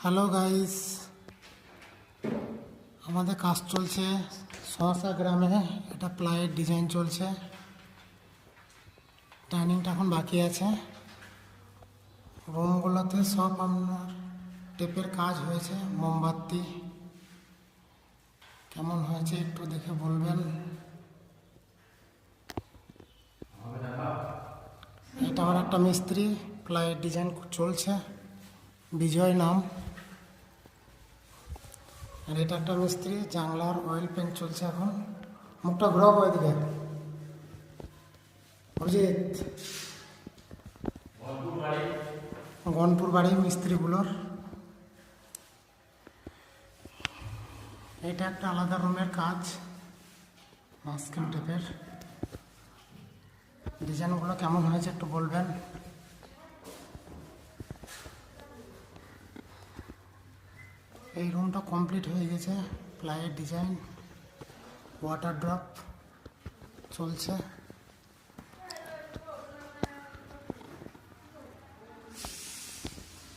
Hello guys, আমাদের কাজ চলছে শশা গ্রামে। এটা প্লাইয়ের ডিজাইন চলছে, টার্নিংটা এখন বাকি আছে। রুমগুলোতে সব আপনার টেপের কাজ হয়েছে। মোমবাতি কেমন হয়েছে একটু দেখে বলবেন। এটা আমার একটা মিস্ত্রি, প্লাইয়ের ডিজাইন চলছে, বিজয় নাম। আর এটা একটা মিস্ত্রি, জানলার অয়েল পেন্ট চলছে এখন। মুখটা ঘুরাবো এদিকে। অরিজিৎ, গনপুর বাড়ি মিস্ত্রিগুলোর। এটা একটা আলাদা রুমের কাজ, মাস্কিং টেপের। ডিজাইনগুলো কেমন হয়েছে একটু বলবেন। এই রুমটা কমপ্লিট হয়ে গেছে, প্লাইয়ের ডিজাইন, ওয়াটার ড্রপ চলছে।